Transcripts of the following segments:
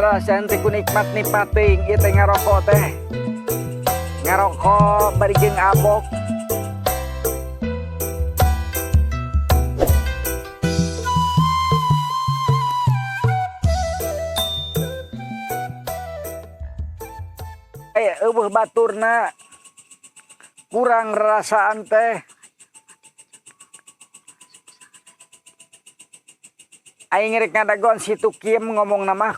rasain teh ku nikmat ting ieu teh ngarokok teh. Ngarokok bari jeung abok. Eueuh baturna kurang rasaan teh. Aing rek ngadagon si Tukiem ngomong nama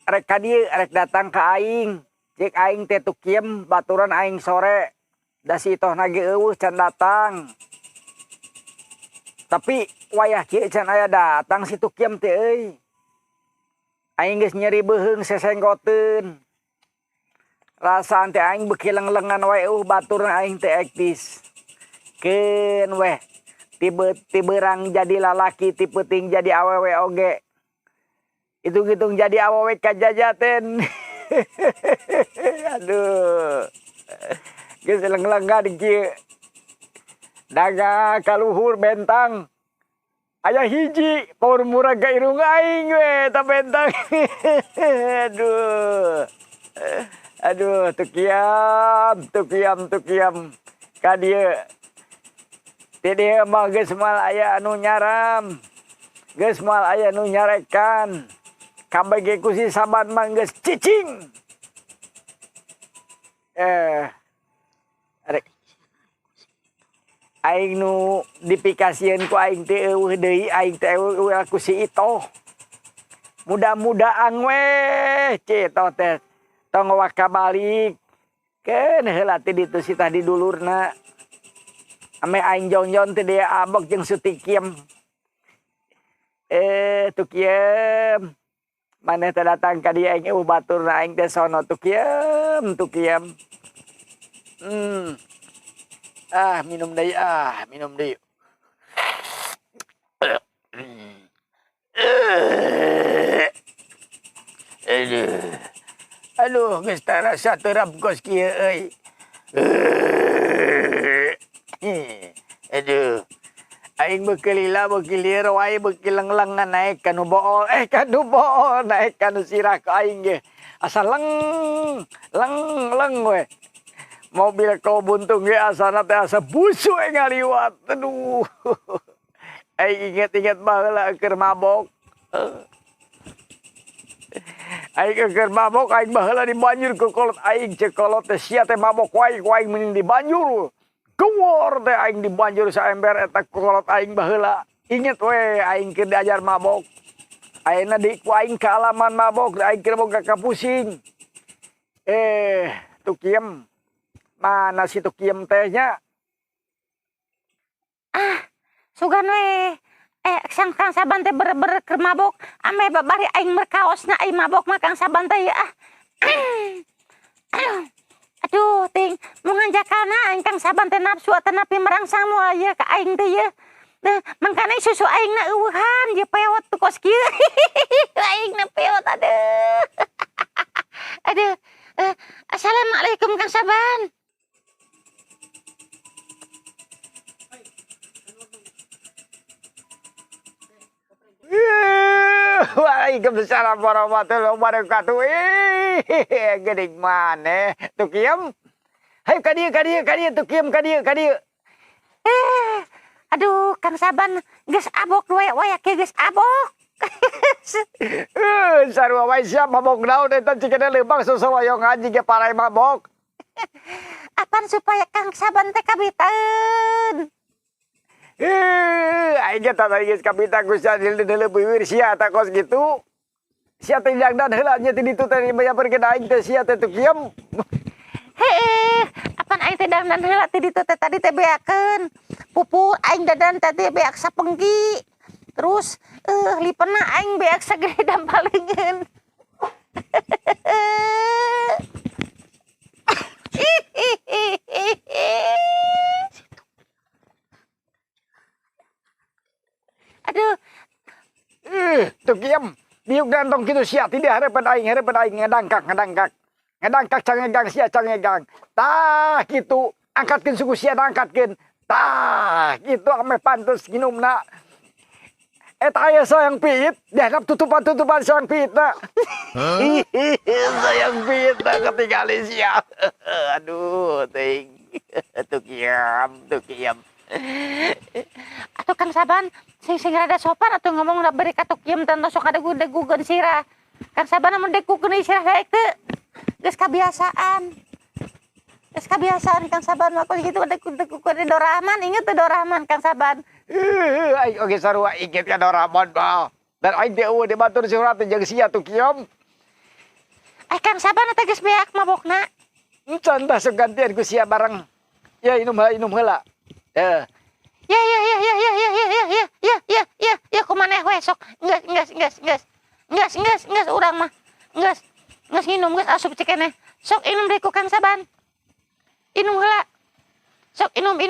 rek ka dieu rek datang ka aing. Cek aing teh Tukiem baturan aing sore. Da si toh nage eueuh can datang. Tapi wayah kieu can aya datang si Tukiem teh euy. Aing geus nyeri beuheung sesenggoteun. Rasaan teh aing beuki leng-lengan wae baturna aing teh ektis. Keun weh. Tiberang jadi lalaki, tipe ting jadi awewe oge. Hitung-hitung jadi awewe kajajaten. Aduh. Geus leng-lengan kieu. Daga kaluhur bentang. Aya hiji paur murah ka irung aing we ta bentang. Aduh. Aduh, tukiam. Ka dieu. Ti dieu mah geus moal aya anu nyaram. Geus moal aya anu nyarekan. Kabege ku si saban mah geus cicing. Arek. Aing nu dipikasieun ku aing teh eueuh deui, aing teh eueuh ku si Itoh. Mudah-mudahan we cito teh tong waka balik. Keun heula ti ditu si tah di dulurna. Ame aing jongjon teh dia abok jeung Sutikiem. Tukiem. Maneh teh datang ka dieu aing eueuh baturna aing teh sono Tukiem. Minum deui Aduh, geus tarasa terap kos kieu euy. Aduh. Aing beukilila beukilir wae beuki leng-lengan naek ka nu bool. Naek ka nu sirah ka aing ge. Asa leng we. Mobil kau buntung ge asana teh asa busu ngaliwat. Aduh. Aing inget baheula keur mabok. Aing keur mabok aing baheula di banjur ku kolot aing cek kolot teh sia teh mabok wae ku aing mending di banjur. Geuwor teh aing di banjur saember eta kolot aing baheula. Inget we aing keur diajar mabok. Ayeuna di ku aing ka alaman mabok aing keur boga kapusing. Tukiem. Mana si Tukiem tehnya? Sugan we. Sang Kang Saban teh ber keur mabok. Ame babari aing merkaosna aing mabok mah Kang Saban teh ya. Aduh, ting munganjakana aing Kang Saban teh nafsu teh napi merangsang moal ieu ka aing teh ieu. Mangkana susu aingna eueuhan ieu pewot tu kos kieu. Aingna pewot aduh. Aduh. Assalamualaikum Kang Saban. Waalaikumsalam warahmatullahi wabarakatuh. Geuning maneh Tukiem. Hayu ka dieu Tukiem ka dieu. Aduh Kang Saban geus abok we kieu geus abok. Sarua wae siap mabok naon eta cikeuna leumbang sosowoyong ngaji ge parai mabok. Apan supaya Kang Saban teh kabiteun. Aing ge tah geus kabita ku sadil leuwih sia tah kos gitu. Sia teh jangdan heula nya ti ditu teh bayaperkeun aing teh sia teh Tukiem. Apan aing teh dandan heula ti ditu teh tadi teh beakeun. Pupu aing dandan tadi beak sapenggi. Terus lipena aing beak sagede dampalingeun. Aduh. Tukiem, diuk gantong kitu sia ti di hareupeun aing ngadangkak. Ngadangkak cangegang sia cangegang. Tah kitu angkatkeun suku sia angkatkeun. Tah kitu ame pantes nginumna. Eta aya sayang piit, dianap tutupan-tutupan sayang piit na. Sayang piit na ketinggalan siap. Aduh, ting. Tukiam. Atuh Kang Saban, sing rada sopan atuh ngomong da beri katukiem tanto sok ada gudegugeun sirah. Kang Saban mun degugeun sirah daek teu. Geus kabiasaan. Kang Saban mah kudu kitu degugeun Doraemon, inget teu Doraemon Kang Saban. Aing oge sarua inget ka Doraemon mah. Dan aing teh eueuh dibatur surat jeung sia tukiam. Kang Saban teh geus beak mabokna. Encan tah sok gantian ku sia bareng. Ya inum heula. Ya kumaneh we sok geus urang mah geus nginum geus asup cekeneh sok inum deui ku Kang Saban inum heula sok inum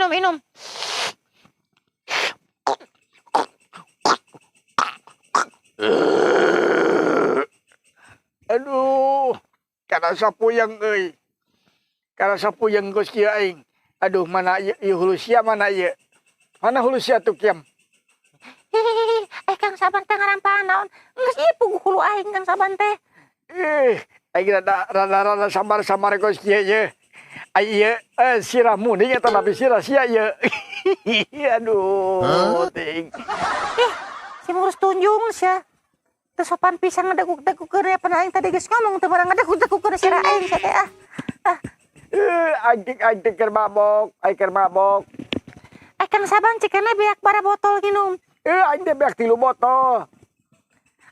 aduh kana sapuyeng euy geus kieu aing. Aduh, mana ieu hulu sia mana ieu? Mana hulu sia tuh kiam? Kang Saban teh ngarampahan naon? Geus ieu puguh hulu aing Kang Saban teh. Aing rada samar geus kieu ye. Ai ieu sirah muning eta tapi sirah sia ieu. Aduh, ting. Si ngurus tunjung sia. Teu sopan pisan ngadeguk-degukeun ya pernah aing tadi geus ngomong teu barang ngadeguk-degukeun sirah aing sia teh Aing keur mabok. Kang Saban cekeneh beak bara botol nginum. Aing teh beak 3 botol.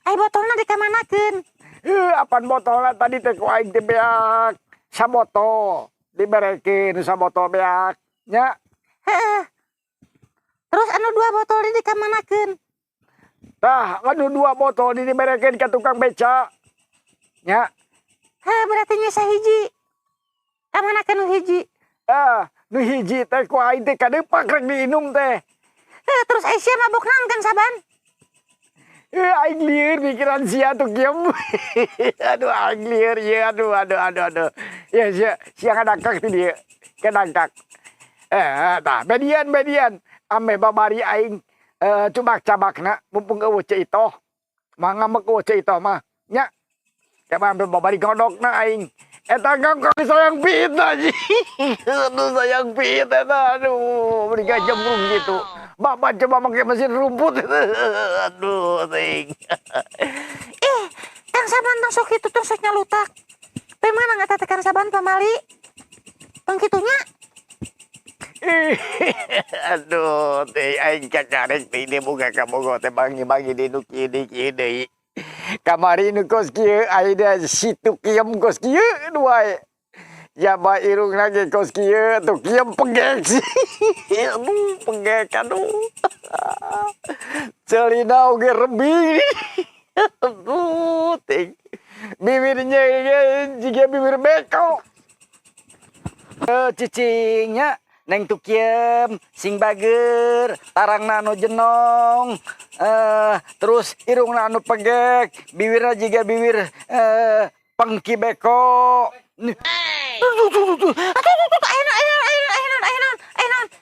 Botolna dikamanakeun? Apan botolna tadi teh ku aing teh beak sabotol. Diberekeun sabotol beak. Nya. Heeh. Terus anu 2 botol dikamanakeun? Tah, anu 2 botol diberekeun ka tukang beca. Nya. Berarti nya sahiji. Kamanakeun nu hiji? Nu hiji teh ku aing teh kadeupak rek diinum teh. Terus sia mabok naon Kang Saban? Aing lieur pikiran sia tuh kiam. Aduh aing lieur ieu aduh. Ya sia kadangkak ti dieu. Kadangkak. Tah bedian ame babari aing cubak-cabakna mumpung eueuh ceu itoh. Mangamek eueuh ceu itoh mah. Nya. Coba ambil babari godokna aing. Eta ngangkong sayang piit aja. Aduh sayang piit eta. Aduh, beri jembrung gitu. Bapak coba pakai mesin rumput. Aduh, ting. Kang Saban tong sok kitu tong sok nyalutak. Teh mana ngata Kang Saban pamali? Tong kitunya. Aduh, teh aing kacarek teh ini buka kabogo teh bagi-bagi di nu kieu deui. Kamari nu kos kieu aida situ kiam kos kieu duae. Jaba irung lagi kos kieu tuh kiam pegek sih. Aduh pegek aduh. Celina oge rembing. Aduh ting. Bibirnya jiga bibir beko. Cicingnya Neng tukiem, sing bager, tarang nanu jenong, terus irung nanu pegek, bibirna juga bibir pengki beko. Ayeuna,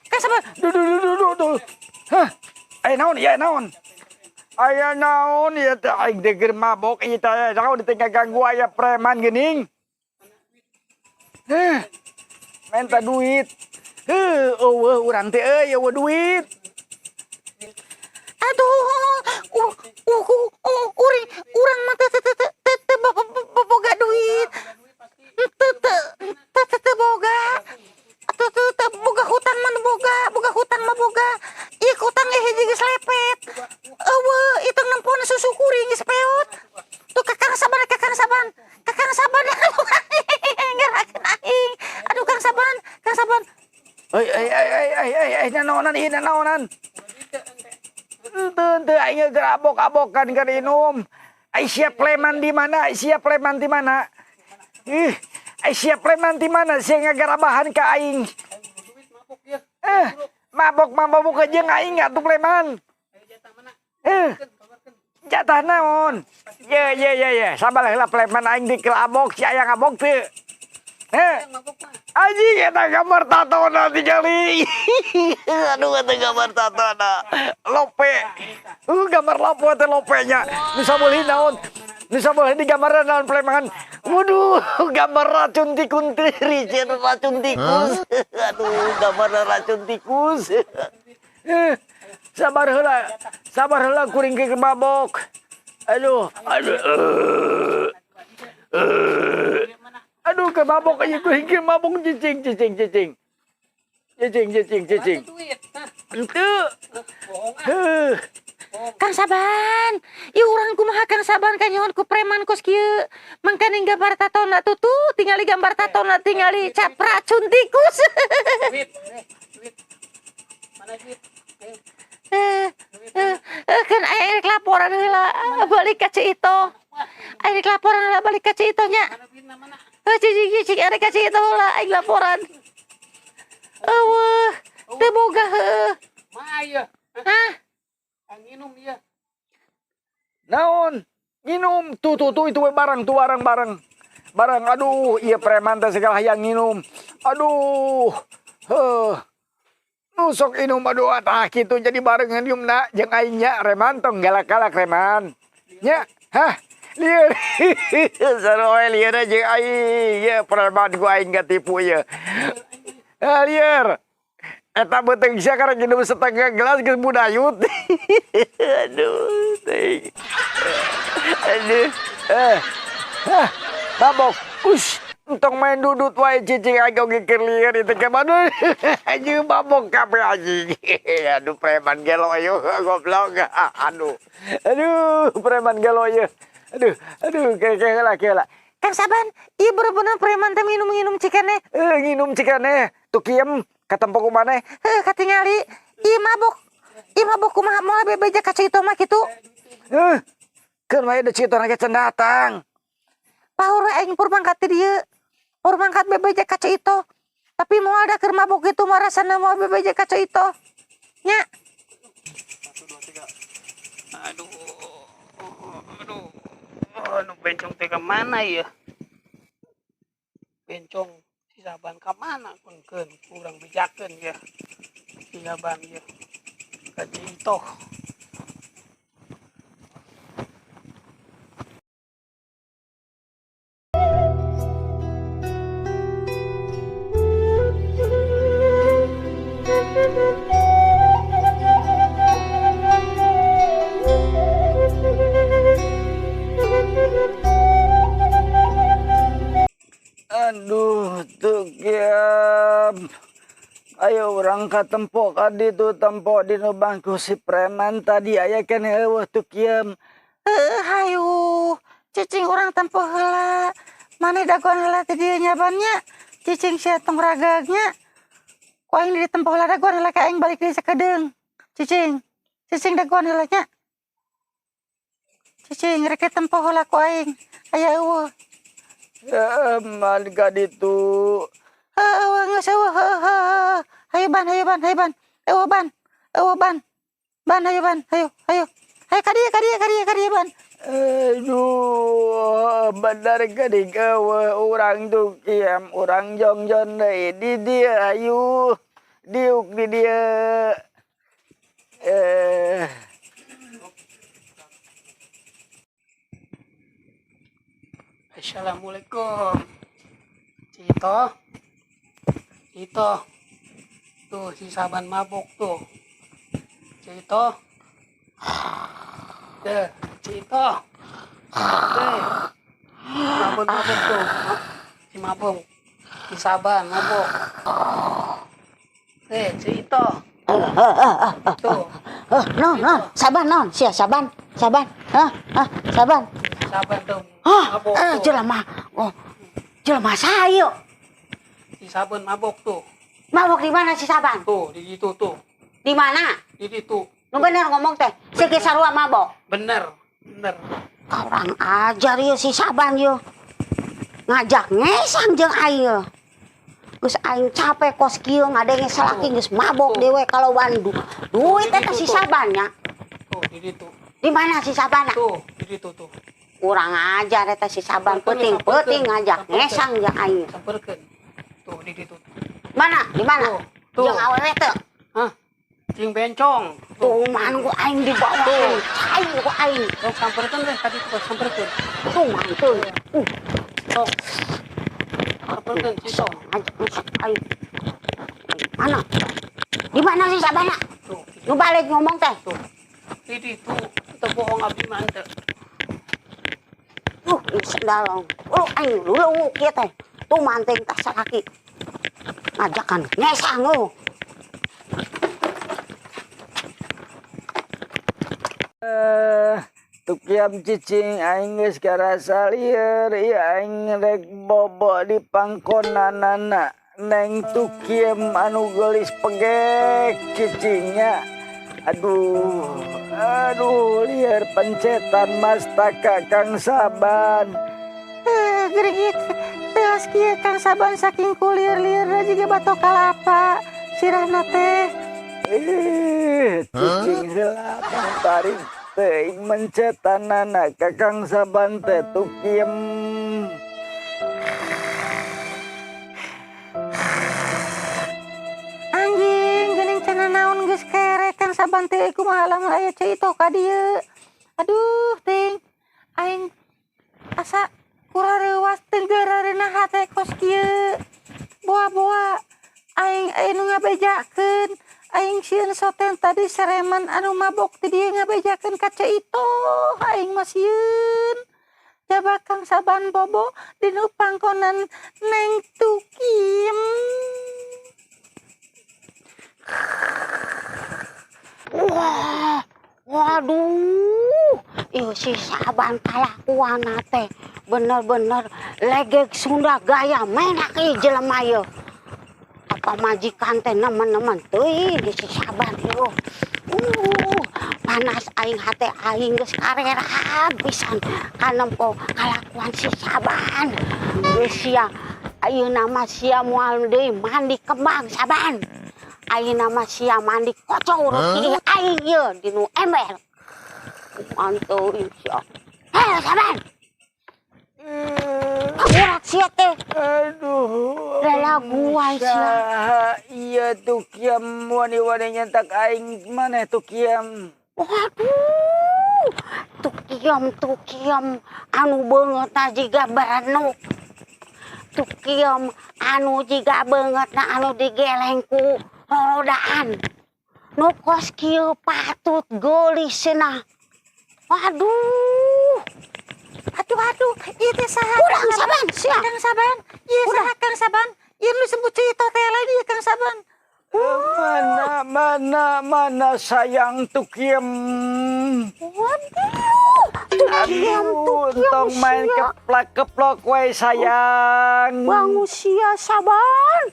kan sabar. Hah, ayeuna naon? Aya naon ya teh aing deger mabok ieu teh naon teh ganggu aya preman geuning. Minta duit. Urang teh eueuh duit. Aduh, urang mah teu boga duit. Teu boga. Teu boga hutang mah boga. Ieu hutang hiji geus lepet. Eueuh, itu nempona susu kuring geus peot. Tuh kakang saban. Ngerakeun aing. Aduh Kang Saban. Naonan. Teu aing gerabok-abokan keur inum. Ai siap preman di mana? Sia preman di mana? Sia ngagarabahan ka aing. Mabok jeung aing atuh preman. Jatah naon? Ya. Sabar lah preman aing dikelabok, si aya ngabok teu. Anjing eta gambar tatona tinggali. Aduh eta gambar tatona. Lope. Gambar lapo teh lopenya. Nu sabeulih naon? Nu sabeulih di gambaran naon plemangan. Waduh, gambar racun tikuntiri, racun tikus. Aduh, gambar racun tikus. Sabar heula kuring ke mabok. Aduh. Aduh ke mabok aja kuring ke mabok cicing. Itu. Kang Saban, ieu urang kumaha Kang Saban kanyaon ku preman kos kieu. Mangkana gambar tatona tutu, tingali gambar tatona tingali cap racun tikus. Mana duit? Kan aya laporan heula balik ka Cito. Aya laporan heula balik ka Cito nya. Cicing ada ka Cito heula aya laporan. Eueuh, teu boga heueuh. Mah ieu. Hah? Nginum ieu. Naon? Nginum tuh itu barang. Aduh, iya preman teh segala hayang nginum. Aduh. Nusok inum aduh atah kitu jadi bareng ngiumna jeung aing nya reman tong galak-galak reman. Nya, hah? Lieur. Saroe lieur jeung aing. Ye preman ku aing gatipu ye. Lieur. Eta beuteung sia karek nginum setengah gelas geus budayut. Aduh, teuing. Aduh. Mabok. Entong main dudut wae cicing aing oge keur lieur itu ke mana. Anjing mabok kabeh anjing. Aduh preman gelo yo goblok. Aduh, preman gelo yo. Aduh, kela. Kang Saban, ieu bener-bener preman teh nginum cikane. Nginum cikane. Tukiem katempo ku maneh. Katingali. Ieu mabok kumaha moal bebeja ka Cito mah kitu. Keun wae da Cito na can datang. Paur aing pur mangkat di dieu. Pur mangkat bebeja ka Cito. Tapi moal da keur mabok kitu mah rasana moal bebeja ka Cito. Nya. 1, 2, 3. Aduh. Nu bencong teh ka mana ya? Bencong si Saban ka mana pengkeun kurang bejakeun ya. Si Saban ya. Ka Cito. Aduh, tuh kiam. Ayo orang katempo kadi tuh tempo di nu bangku si preman tadi aya kan eueuh tuh kiam. Hayu. Cicing urang tempo heula. Mane dagoan heula teh dieu nyabannya. Cicing sia tong ragagnya. Ku aing di tempo heula dagoan heula ka aing balik deui sakedeung. Cicing dagoan heula nya. Cicing rek tempo heula ku aing. Aya eueuh. Man kadi tuh. Geus eueuh. Hayu ban. Eueuh ban. Hayu ban. Hayu. Hayu ka dieu ban. Aduh, bener geuning eueuh urang tuh kiam, urang jongjon deui di dieu ayu. Diuk di dieu. Assalamualaikum. Cito. Tuh si Saban mabok tuh. Cito. Cito. Saban mabok tuh. Si mabok. Si Saban mabok. Cito. Tuh. Non. Saban. Saban. Saban tuh. Mabok tuh. Jelema saha Si Saban mabok tuh. mabok di mana si Saban? Tuh, di situ tuh. Di mana? Di situ. Nu bener ngomong teh. Si Kisarua mabok. Bener. Orang ajar yeuh si Saban yeuh. Ngajak ngesang jeung aing. Geus aing capek kos kieu ngadenge salaki geus mabok dewe kaloban duit eta si Saban nya. Tuh, di situ. Di mana si Saban? Tuh, di situ tuh. kurang ajar eta si Saban penting ngajak ngesang jeung aing. Samperkeun. Tuh di ditu. Mana? Di mana? Tuh. Jeung awewe teu. Hah? Jeung bencong. Tuh man ku aing di bawah. Tuh. Cai ku aing. Sok samperkeun deh tadi tuh samperkeun. Tuh mantul. Sok. Samperkeun si sok. Ngajak ngesang aing. Mana? Di mana si Sabana? Tuh. Nu balik ngomong teh. Tuh. Di ditu teu bohong abdi mah teu. Ini sendalong. Aing dulu kieu teh. Tuh manting tas salaki. Ngajakan ngesang lu. Tukiam cicing aing geus karasa lieur ieu aing rek bobo di pangkonanana neng tukiem anu geulis pegek cicingnya. Aduh lieur pencetan mastaka Kang Saban. Gerigit teas kieu Kang Saban saking kulir-lieur jiga batok kalapa sirahna teh. Cicing heula tarik teuing mencetanana ka Kang Saban teh tukiem. Anjing geuning cenah naon geus kere Kang Saban teh kumaha lamun aya cerita ka dieu. Aduh ting aing asa kurareuwas teu geurareunah hate kos kieu. Boa-boa aing nu ngabejakeun aing sieun soten tadi sereman anu mabok ti dieu ngabejakeun ka Cito aing mah sieun. Jaba Kang Saban bobo dinu pangkonan Neng Tukiem. Wah, waduh, ieu si Saban kalakuanna teh bener-bener legek Sunda gaya menak ieu jelema ieu. Apa majikan teh nemen-nemen teuing di si Saban ieu. Panas aing hate aing geus karerah pisan kanempo kalakuan si Saban. Geus sia ayeuna mah sia moal deui mandi kembang Saban. Ayeuna mah sia mandi kocor ti aing ieu dinu ember. Mantul sia. Heh Saban. Akurat sia teh. Aduh. Lalaguan sia. Saha ieu tukiem wani-wani nyentak aing maneh tukiem. Waduh. Tukiem anu beungeutna jiga berenuk. Tukiem anu jiga beungeutna anu digeleng ku rorodaan. Nu kos kieu patut geulis cenah. Waduh. Aduh, ieu teh saha Urang Saban sia. Kang Saban? Ieu saha Kang Saban? Ieu nu disebut Cito teh lagi Kang Saban. Mana sayang tukiem. Waduh. Tukiem Tong main sia. keplak-keplok we sayang. Bangun sia Saban.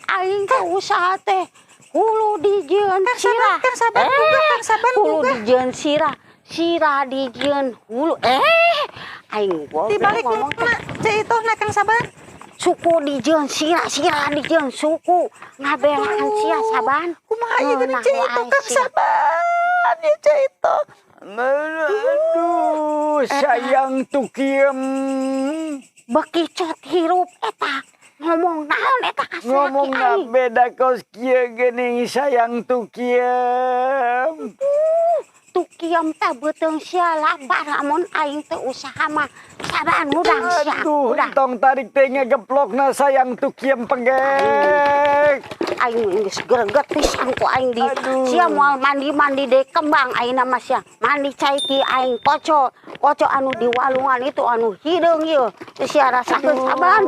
Aing teh usaha teh hulu dijieun sirah. Kang Saban juga, Kang Saban Hulu juga. dijieun sirah dijieun hulu. Aing gua Dibalik ngomong teh Cito na Kang Saban. suku dijieun sirah dijieun suku ngabelaan sia Saban. Kumaha ieu geuning Nah, Cito aing Kang sia. Saban? Ieu Cito. Aduh, sayang tukiem. Bekicot hirup eta. Ngomong naon eta ka Ngomong aing. beda kos kieu geuning sayang tukiem. Tukiem teh beuteung sia lapar lamun aing teh usaha mah Saban udang sia. Aduh, Udang. tong tarik teh ngegeplokna sayang tukiem pegek. Aing geus greget pisan ku aing di Aduh. sia moal mandi deui kembang ayeuna mah sia. Mandi cai ki aing koco anu di walungan itu anu hideung ieu. Sia rasakeun Saban.